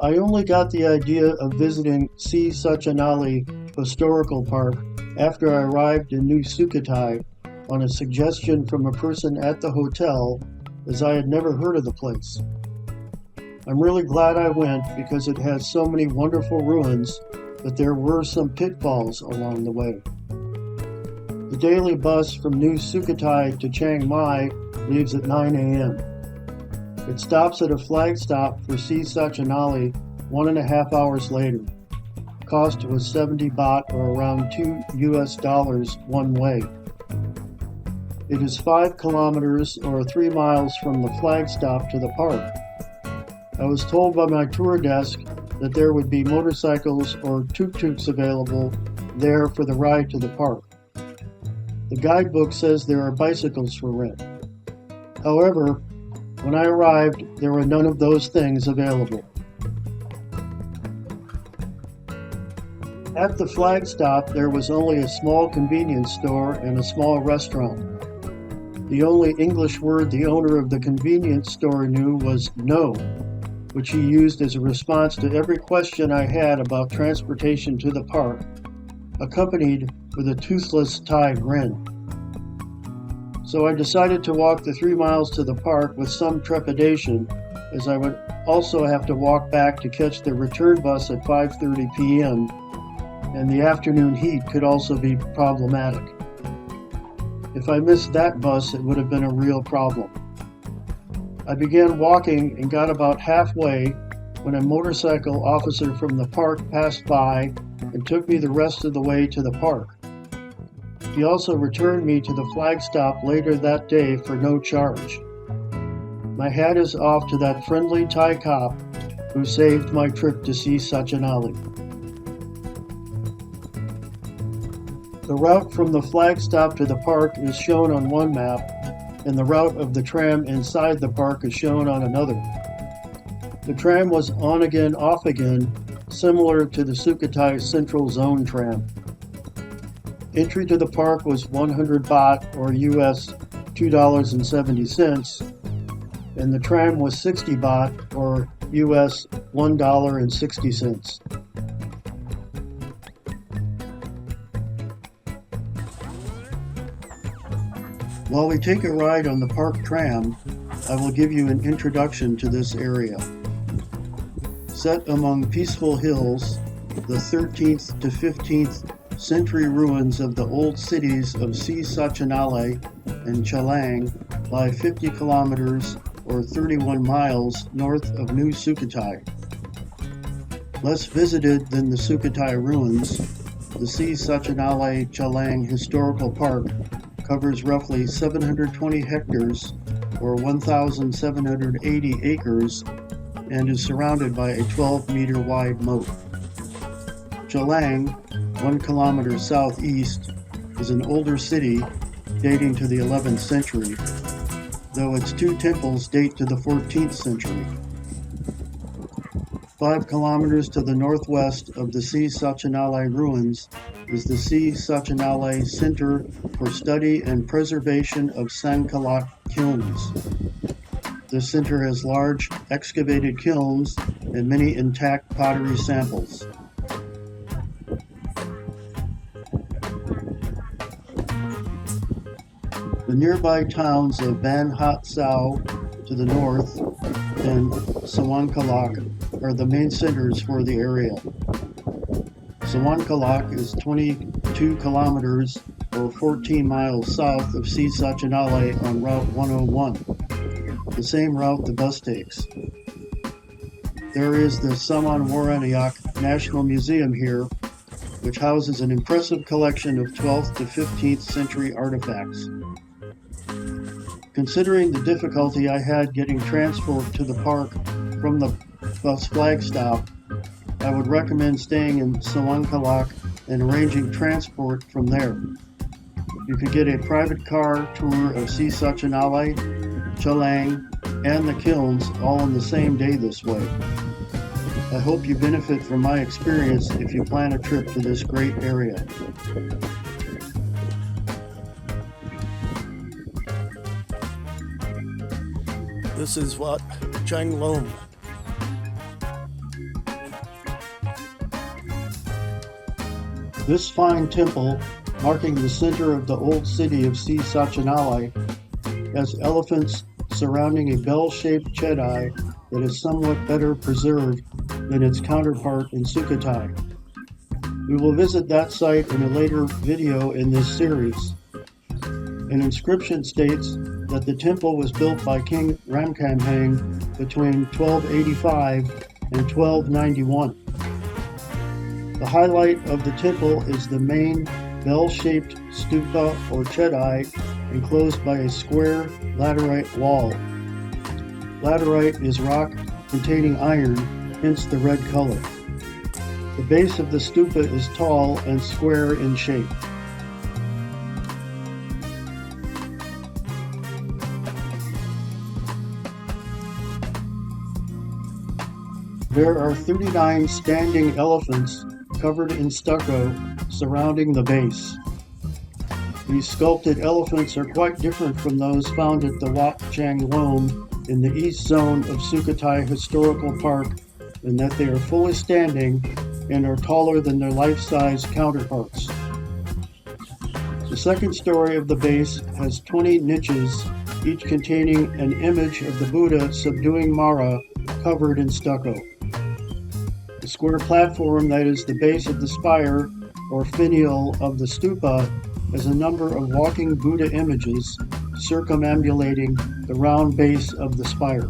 I only got the idea of visiting Si Satchanalai Historical Park after I arrived in New Sukhothai on a suggestion from a person at the hotel, as I had never heard of the place. I'm really glad I went because it has so many wonderful ruins, but there were some pitfalls along the way. The daily bus from New Sukhothai to Chiang Mai leaves at 9 a.m. It stops at a flag stop for Si Satchanalai 1.5 hours later. Cost was 70 baht or around $2 one way. It is 5 kilometers or 3 miles from the flag stop to the park. I was told by my tour desk that there would be motorcycles or tuk-tuks available there for the ride to the park. The guidebook says there are bicycles for rent. However, when I arrived, there were none of those things available. At the flag stop, there was only a small convenience store and a small restaurant. The only English word the owner of the convenience store knew was "no," which he used as a response to every question I had about transportation to the park, accompanied with a toothless Thai grin. So I decided to walk the 3 miles to the park with some trepidation, as I would also have to walk back to catch the return bus at 5:30 p.m., and the afternoon heat could also be problematic. If I missed that bus, it would have been a real problem. I began walking and got about halfway when a motorcycle officer from the park passed by and took me the rest of the way to the park. He also returned me to the flag stop later that day for no charge. My hat is off to that friendly Thai cop who saved my trip to Si Satchanalai. The route from the flag stop to the park is shown on one map, and the route of the tram inside the park is shown on another. The tram was on again, off again, similar to the Sukhothai Central Zone tram. Entry to the park was 100 baht or US $2.70, and the tram was 60 baht or US $1.60. While we take a ride on the park tram, I will give you an introduction to this area. Set among peaceful hills, the 13th to 15th century ruins of the old cities of Si Satchanalai and Chaliang lie 50 kilometers or 31 miles north of New Sukhothai. Less visited than the Sukhothai ruins, the Si Satchanalai-Chaliang Historical Park covers roughly 720 hectares or 1,780 acres and is surrounded by a 12-meter wide moat. Chaliang, 1 kilometer southeast, is an older city dating to the 11th century, though its 2 temples date to the 14th century. 5 kilometers to the northwest of the Si Satchanalai ruins is the Si Satchanalai Center for Study and Preservation of Sangkalak Kilns. This center has large excavated kilns and many intact pottery samples. The nearby towns of Ban Hat Sao to the north and Sawangkalak are the main centers for the area. Sawangkalak is 22 kilometers or 14 miles south of Si Satchanalai on Route 101, the same route the bus takes. There is the Samanwaraniak National Museum here, which houses an impressive collection of 12th to 15th century artifacts. Considering the difficulty I had getting transport to the park from the bus flag stop, I would recommend staying in Sawangkalak and arranging transport from there. You could get a private car tour of Si Satchanalai, Chaliang, and the kilns all on the same day this way. I hope you benefit from my experience if you plan a trip to this great area. This is Wat Chang Lom. This fine temple, marking the center of the old city of Si Satchanalai, has elephants surrounding a bell-shaped chedai that is somewhat better preserved than its counterpart in Sukhothai. We will visit that site in a later video in this series. An inscription states that the temple was built by King Ramkhamhaeng between 1285 and 1291. The highlight of the temple is the main bell-shaped stupa or chedai enclosed by a square laterite wall. Laterite is rock containing iron, hence the red color. The base of the stupa is tall and square in shape. There are 39 standing elephants covered in stucco surrounding the base. These sculpted elephants are quite different from those found at the Wat Chang Lom in the east zone of Sukhothai Historical Park in that they are fully standing and are taller than their life-size counterparts. The second story of the base has 20 niches, each containing an image of the Buddha subduing Mara covered in stucco. The square platform that is the base of the spire, or finial of the stupa, has a number of walking Buddha images circumambulating the round base of the spire.